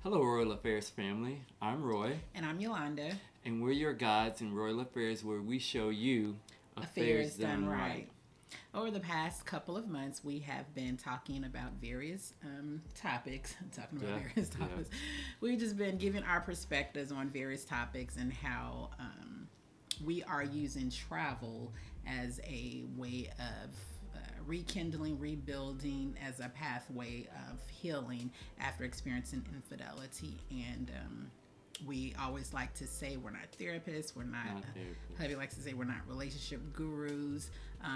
Hello, Royal Affairs family. I'm Roy, And I'm Yolanda. and we're your guides in Royal Affairs where we show you affairs Affairs done done right. right. Over the past couple of months, we have been talking about various topics. Talking about Yeah, various yeah. topics. We've just been giving our perspectives on various topics and how we are using travel as a way of rekindling, rebuilding, as a pathway of healing after experiencing infidelity. And we always like to say we're not therapists, we're not, Not therapists. hubby likes to say we're not relationship gurus,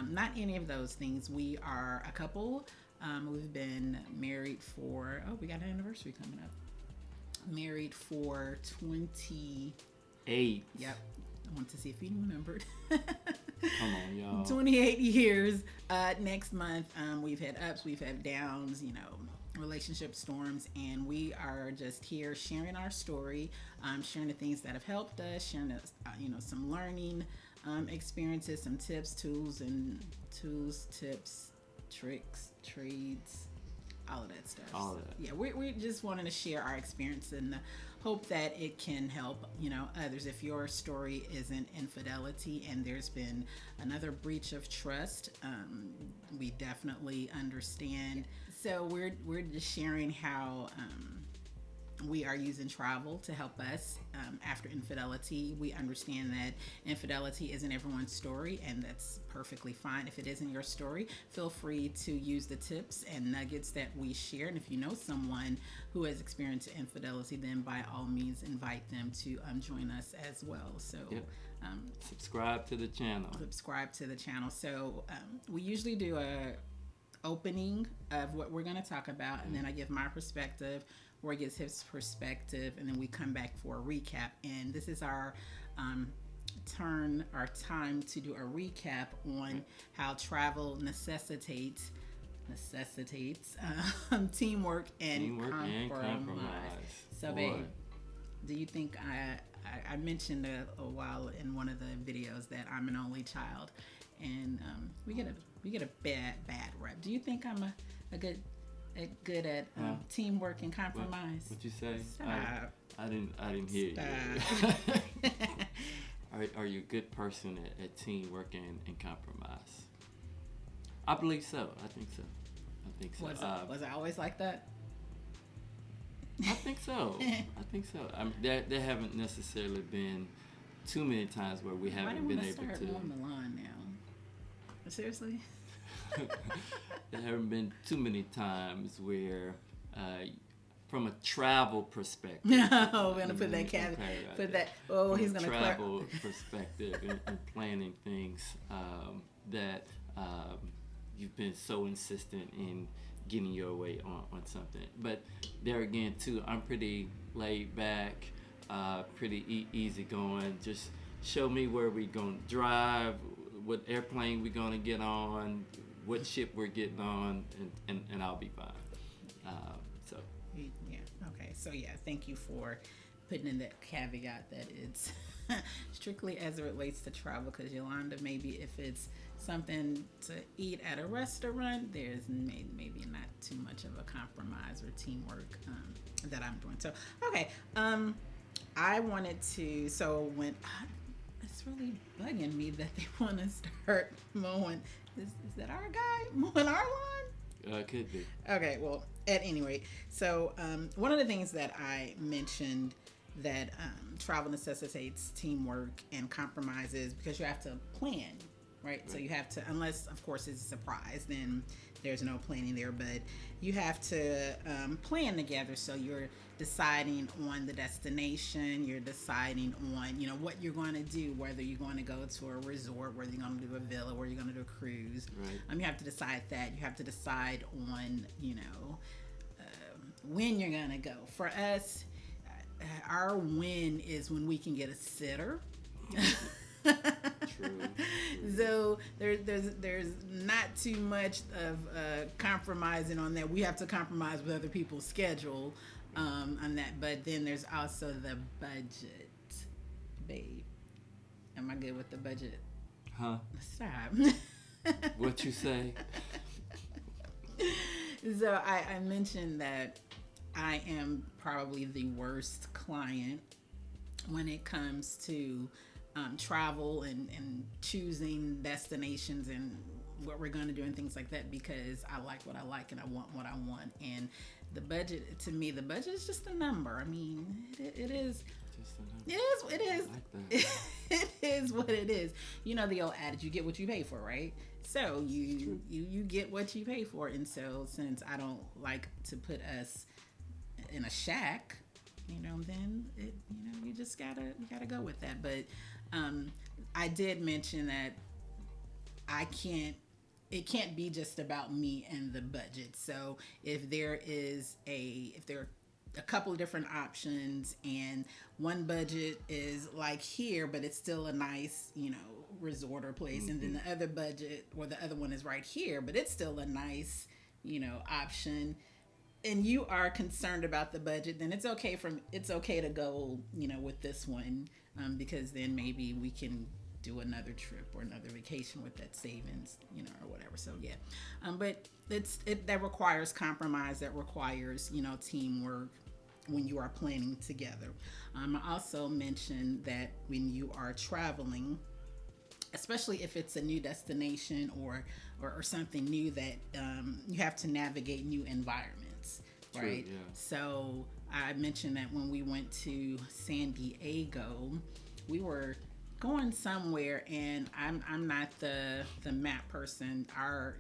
not any of those things. We are a couple. We've been married for, we got an anniversary coming up. Married for 20, 8. yep. I want to see if you remembered. Come on, y'all. 28 years. Next month, we've had ups, we've had downs, relationship storms, and we are just here sharing our story, sharing the things that have helped us, sharing us, some learning experiences, some tips, tips, tricks, trades, all of that stuff. All of that. Yeah, we just wanting to share our experience in the hope that it can help others. If your story isn't infidelity and there's been another breach of trust, we definitely understand. So we're just sharing how we are using travel to help us after infidelity. We understand that infidelity isn't everyone's story, and that's perfectly fine. If it isn't your story, feel free to use the tips and nuggets that we share. And if you know someone who has experienced infidelity, then by all means invite them to join us as well. So Yep. Subscribe to the channel. subscribe to the channel. So we usually do a opening of what we're going to talk about, and then I give my perspective, Roy gives his perspective, and then we come back for a recap. And this is our time to do a recap on how travel necessitates teamwork and compromise. So, Boy. babe, do you think I mentioned a while in one of the videos that I'm an only child, and we get a bad rep. Do you think I'm a good at teamwork and compromise? What you say? Stop. I didn't hear you. Stop. Are you a good person at teamwork and compromise? I believe so. I think so. Was I always like that? I think so. There haven't necessarily been too many times where we Why haven't didn't been we able start to. mowing the lawn now? Seriously? There haven't been too many times where, from a travel perspective. No, we're gonna put that caveat. Okay, Put that. Oh, from he's a gonna travel perspective and planning things that you've been so insistent in getting your way on something. But there again, too, I'm pretty laid back, pretty easy going. Just show me where we're gonna drive, what airplane we're gonna get on, what ship we're getting on, and I'll be fine. So. Yeah. Okay. So yeah, thank you for putting in that caveat that it's strictly as it relates to travel. Because Yolanda, maybe if it's something to eat at a restaurant, there's maybe not too much of a compromise or teamwork that I'm doing. So okay, I wanted to. So when it's really bugging me that they want to start mowing. Is that our guy mowing our lawn? Could be. Okay, well, at any rate, so one of the things that I mentioned that travel necessitates teamwork and compromises because you have to plan, right? So you have to, unless, of course, it's a surprise, then there's no planning there, but you have to plan together. So you're deciding on the destination, you're deciding on, what you're going to do, whether you're going to go to a resort, whether you're going to do a villa, whether you're going to do a cruise. Right. You have to decide that. You have to decide on, when you're going to go. For us, our win is when we can get a sitter. True. So there's not too much of compromising on that. We have to compromise with other people's schedule on that. But then there's also the budget, babe. Am I good with the budget? Huh? Stop. What you say? So I mentioned that I am probably the worst client when it comes to travel and choosing destinations and what we're going to do and things like that, because I like what I like and I want what I want. And the budget, to me, the budget is just a number. I mean, it is. Just a It number. is. It I is. like that. It is what it is. You know the old adage: you get what you pay for, right? So you get what you pay for. And so since I don't like to put us in a shack, then you just gotta go with that. But I did mention that I can't. It can't be just about me and the budget. So if there are a couple of different options, and one budget is like here, but it's still a nice, resort or place, and then the other budget or the other one is right here, but it's still a nice, option, and you are concerned about the budget, then it's okay to go, with this one, because then maybe we can do another trip or another vacation with that savings, or whatever. So yeah, but that requires compromise. That requires teamwork when you are planning together. I also mentioned that when you are traveling, especially if it's a new destination or something new, that you have to navigate new environments, True, right? yeah. So I mentioned that when we went to San Diego, we were going somewhere, and I'm not the map person.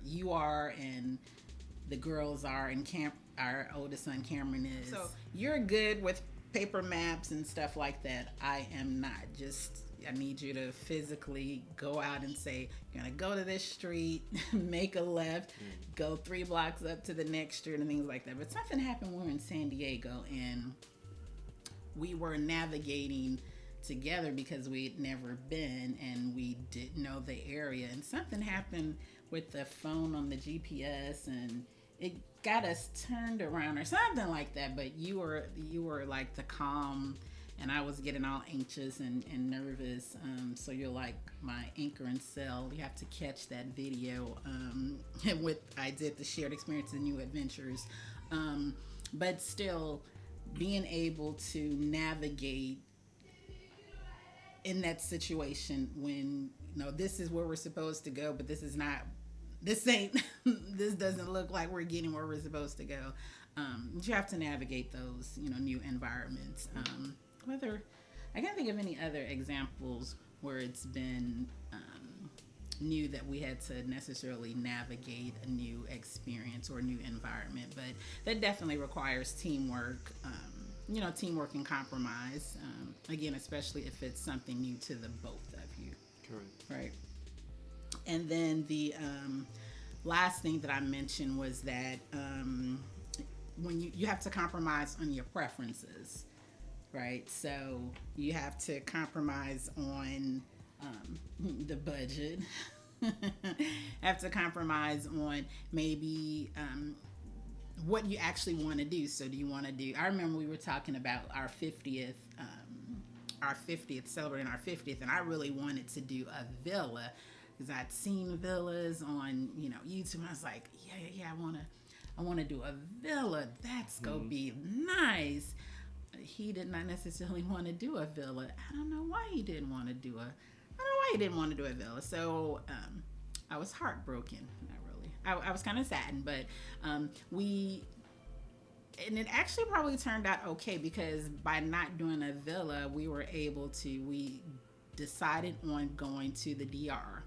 You are, and the girls are, and our oldest son Cameron is. So you're good with paper maps and stuff like that. I am not. I need you to physically go out and say, you're gonna go to this street, make a left, go 3 blocks up to the next street, and things like that. But something happened when we were in San Diego, and we were navigating together because we had never been and we didn't know the area, and something happened with the phone on the GPS, and it got us turned around or something like that. But you were like the calm, and I was getting all anxious and nervous. So you're like my anchor and cell. You have to catch that video. And I did the shared experience and new adventures, but still being able to navigate in that situation when this is where we're supposed to go, but this doesn't look like we're getting where we're supposed to go. You have to navigate those new environments. Whether I can't think of any other examples where it's been new that we had to necessarily navigate a new experience or a new environment, but that definitely requires teamwork. Teamwork and compromise. Again, especially if it's something new to the both of you. Correct. Right. And then the last thing that I mentioned was that when you have to compromise on your preferences, right? So you have to compromise on the budget. Have to compromise on maybe what you actually want to do. So do you want to do, I remember we were talking about our 50th, celebrating our 50th, and I really wanted to do a villa because I'd seen villas on, YouTube, and I was like, yeah, I want to do a villa. That's going to be nice. He did not necessarily want to do a villa. I don't know why he didn't want to do a villa. So I was heartbroken. I was kind of saddened, but and it actually probably turned out okay, because by not doing a villa, we decided on going to the DR,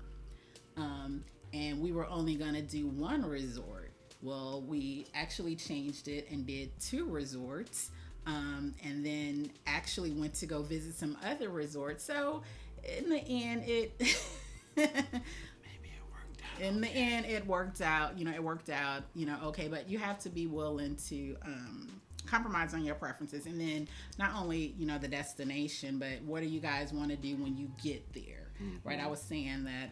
and we were only going to do one resort. Well, we actually changed it and did 2 resorts, and then actually went to go visit some other resorts. So in the end, it worked out. Okay, but you have to be willing to compromise on your preferences, and then not only the destination, but what do you guys want to do when you get there, right? I was saying that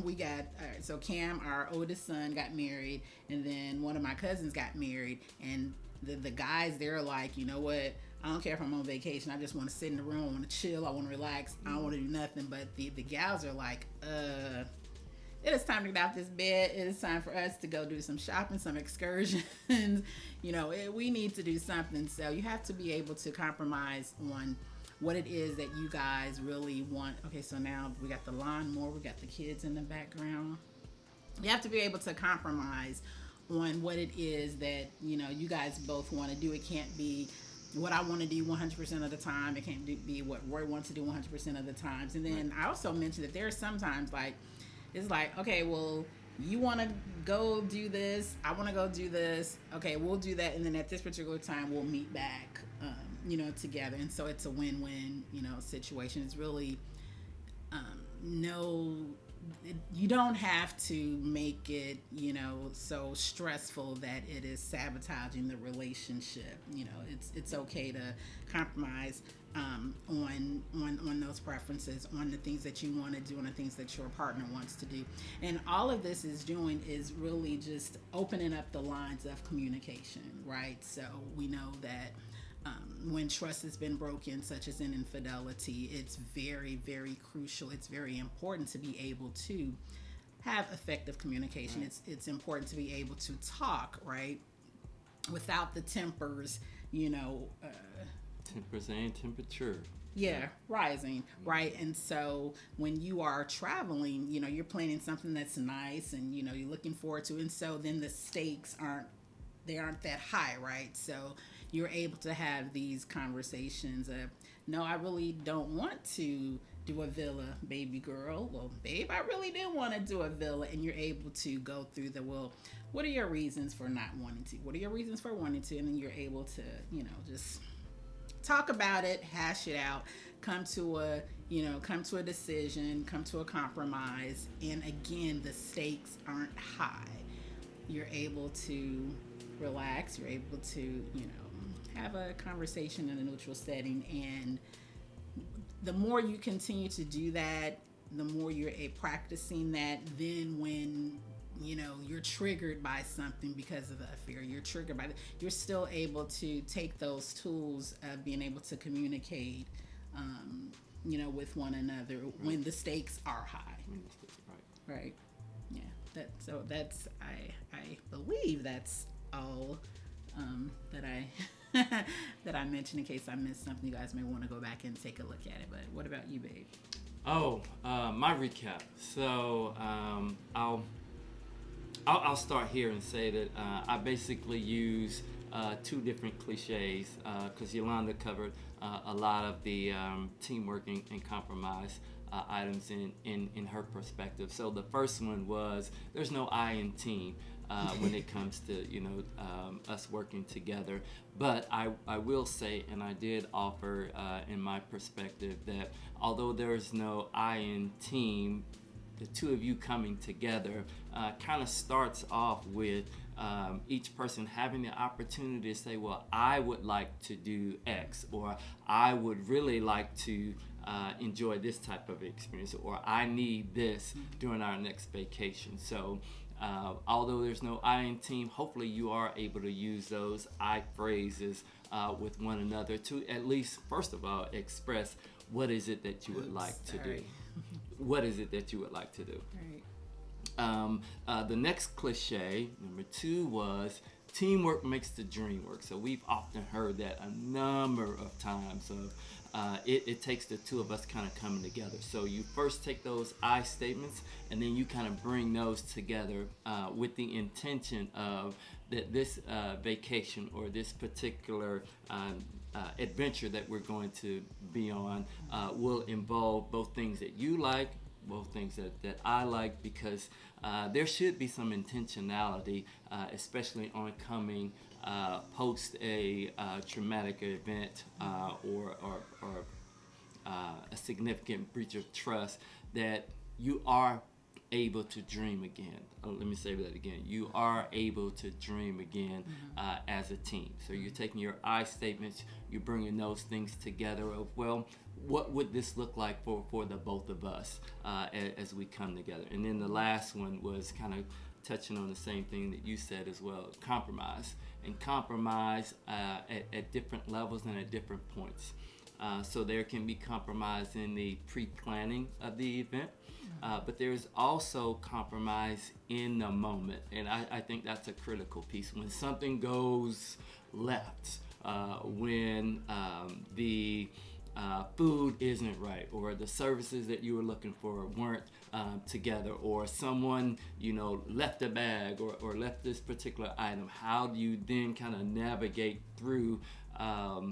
we got so Cam, our oldest son, got married, and then one of my cousins got married, and the guys, they're like, you know what? I don't care if I'm on vacation. I just want to sit in the room. I want to chill. I want to relax. I don't want to do nothing. But the gals are like, it is time to get out this bed. It is time for us to go do some shopping, some excursions. we need to do something. So you have to be able to compromise on what it is that you guys really want. Okay, so now we got the lawnmower, we got the kids in the background. You have to be able to compromise on what it is that you guys both want to do. It can't be what I want to do 100% of the time. It can't be what Roy wants to do 100% of the times. And then I also mentioned that there are sometimes like it's like, okay, well, you want to go do this, I want to go do this. Okay, we'll do that, and then at this particular time we'll meet back, together. And so it's a win-win, situation. It's really no, you don't have to make it, so stressful that it is sabotaging the relationship. It's okay to compromise on those preferences, on the things that you want to do, and the things that your partner wants to do. And all of this is doing is really just opening up the lines of communication, right? So we know that when trust has been broken, such as in infidelity, it's very, very crucial. It's very important to be able to have effective communication. Right. It's important to be able to talk, right, without the tempers, tempers and temperature. Yeah, rising, right? And so when you are traveling, you're planning something that's nice and, you're looking forward to it. And so then the stakes aren't that high, right? So you're able to have these conversations of, no, I really don't want to do a villa, baby girl. Well, babe, I really do want to do a villa. And you're able to go through what are your reasons for not wanting to? What are your reasons for wanting to? And then you're able to, just talk about it, hash it out, come to a decision, come to a compromise. And again, the stakes aren't high. You're able to relax. You're able to, have a conversation in a neutral setting. And the more you continue to do that, the more you're practicing that, then when you're triggered by something because of the affair, you're still able to take those tools of being able to communicate with one another when the stakes are high. Right. Yeah. That's I believe that's all that I that I mentioned. In case I missed something, you guys may want to go back and take a look at it. But what about you, babe? My recap. So I'll start here and say that I basically use two different cliches because Yolanda covered a lot of the teamwork and compromise items in her perspective. So the first one was there's no I in team when it comes to us working together. But I will say, and I did offer in my perspective, that although there's no I in team, the two of you coming together kind of starts off with each person having the opportunity to say, well, I would like to do X, or I would really like to enjoy this type of experience, or I need this during our next vacation. So although there's no I in team, hopefully you are able to use those I phrases with one another to at least, first of all, express what is it that you would like to do. What is it that you would like to do? Right. The next cliche, number 2, was teamwork makes the dream work. So we've often heard that a number of times of it takes the two of us kind of coming together. So you first take those I statements and then you kind of bring those together with the intention of that this vacation or this particular adventure that we're going to be on will involve both things that you like, both things that I like, because there should be some intentionality, especially on coming post a traumatic event or a significant breach of trust, that you are able to dream again. Let me say that again. You are able to dream again as a team. So you're taking your I statements, you're bringing those things together of, well, what would this look like for the both of us as we come together? And then the last one was kind of touching on the same thing that you said as well, compromise. And compromise at different levels and at different points. So there can be compromise in the pre-planning of the event. But there's also compromise in the moment. And I think that's a critical piece. When something goes left, when the food isn't right, or the services that you were looking for weren't together, or someone left a bag or left this particular item, how do you then kind of navigate through a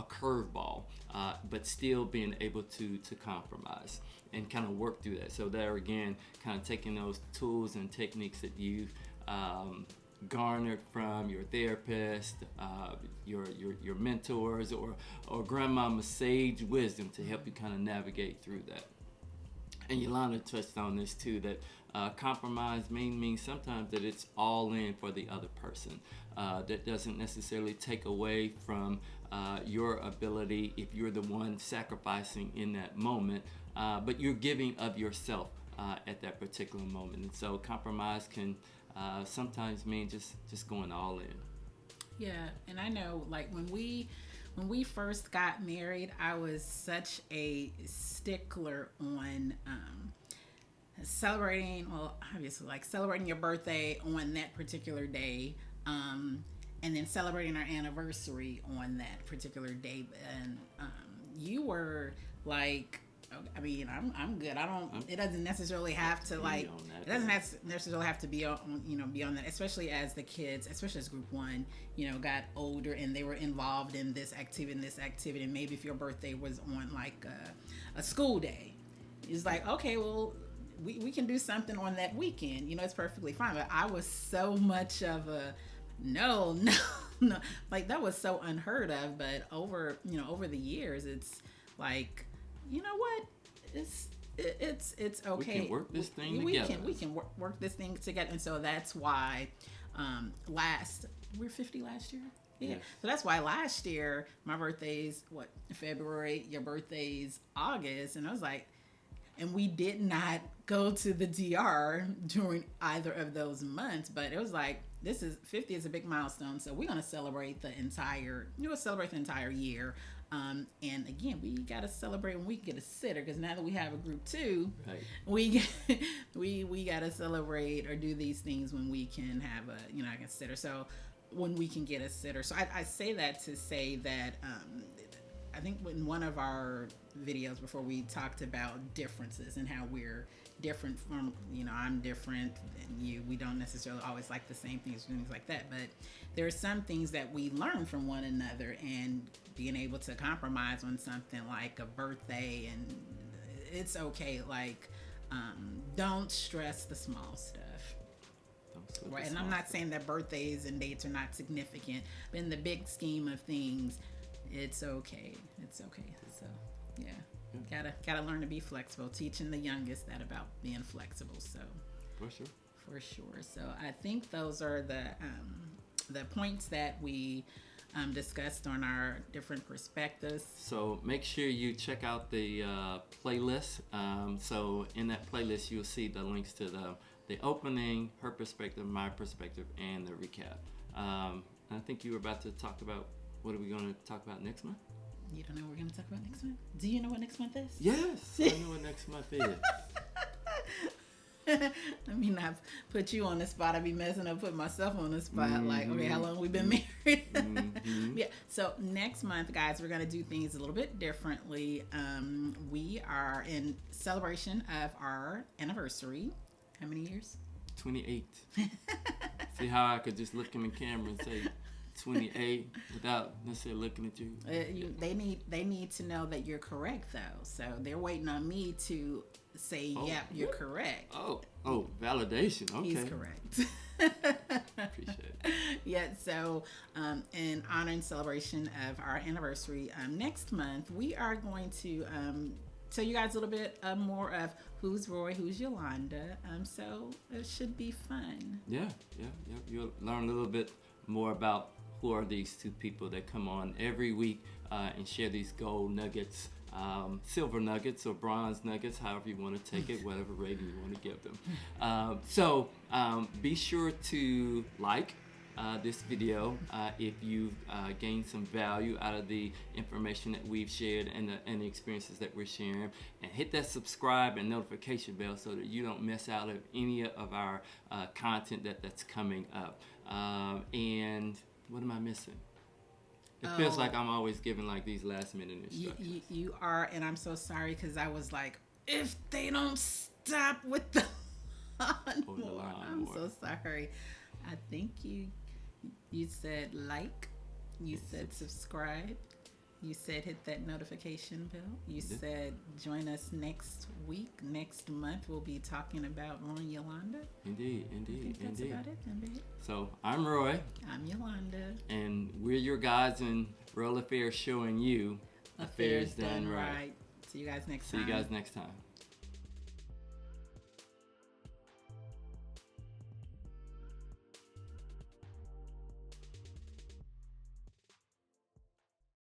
curveball, but still being able to compromise and kind of work through that? So there again, kind of taking those tools and techniques that you've garnered from your therapist, your mentors, or grandmama's sage wisdom to help you kind of navigate through that. And Yolanda touched on this too, that compromise means sometimes that it's all in for the other person. That doesn't necessarily take away from your ability if you're the one sacrificing in that moment, but you're giving of yourself at that particular moment. And so compromise can sometimes mean just going all in. Yeah, and I know, like, when we first got married, I was such a stickler on celebrating, well, obviously, like celebrating your birthday on that particular day, and then celebrating our anniversary on that particular day. And you were like, I mean, I'm good. It doesn't necessarily have to like. It doesn't necessarily have to be on, be on that. Especially as the kids, especially as Group 1, got older and they were involved in this activity and maybe if your birthday was on like a school day, it's like, okay, well, we can do something on that weekend. It's perfectly fine. But I was so much of a no, like that was so unheard of. But over the years, it's like, you know what? It's okay. We can work this thing together. We can work this thing together. And so that's why we're 50 last year. Yeah. Yes. So that's why last year my birthday's February, your birthday's August, and I was like, and we did not go to the DR during either of those months, but it was like, 50 is a big milestone, so we're gonna celebrate the entire year. And again, we gotta celebrate when we get a sitter, because now that we have a Group 2, right, we gotta celebrate or do these things when we can have a sitter. So when we can get a sitter. So I say that to say that I think in one of our videos before, we talked about differences and how we're different from, I'm different than you. We don't necessarily always like the same things like that, but there are some things that we learn from one another, and being able to compromise on something like a birthday, and it's okay. Like, don't stress the small stuff. Right, and I'm not saying that birthdays and dates are not significant, but in the big scheme of things, it's okay. It's okay. So, yeah. Gotta learn to be flexible. Teaching the youngest that about being flexible. So, for sure. So I think those are the points that we discussed on our different perspectives. So make sure you check out the playlist. So in that playlist, you'll see the links to the opening, her perspective, my perspective, and the recap. I think you were about to talk about, what are we going to talk about next month? You don't know what we're going to talk about next month? Do you know what next month is? Yes, I know what next month is. I mean, I've put you on the spot. I'd be messing up, putting myself on the spot. Mm-hmm. Like, okay, how long we been married? Mm-hmm. Yeah. So next month, guys, we're going to do things a little bit differently. We are in celebration of our anniversary. How many years? 28. See how I could just look in the camera and say 28 without necessarily looking at you? They need to know that you're correct, though. So they're waiting on me to say, "Yep, you're correct." Oh, validation. Okay, he's correct. Appreciate it. Yeah. So, in honor and celebration of our anniversary, next month we are going to tell you guys a little bit more of who's Roy, who's Yolanda. So it should be fun. Yeah. You'll learn a little bit more about who are these two people that come on every week and share these gold nuggets, silver nuggets or bronze nuggets, however you want to take it, whatever rating you want to give them. So be sure to like, this video. If you've gained some value out of the information that we've shared and the experiences that we're sharing, and hit that subscribe and notification bell so that you don't miss out of any of our content that's coming up. And what am I missing? It feels like I'm always giving like these last minute instructions. You are, and I'm so sorry because I was like, if they don't stop with the lawnmower, I'm so sorry. I think you said like, you said subscribe, you said hit that notification bell, you said join us next week, next month we'll be talking about Roy and Yolanda. Indeed. That's about it then, babe. So I'm Roy. I'm Yolanda. And we're your guides in Roy Affairs, showing you affairs done right. See you guys next time. See you guys next time.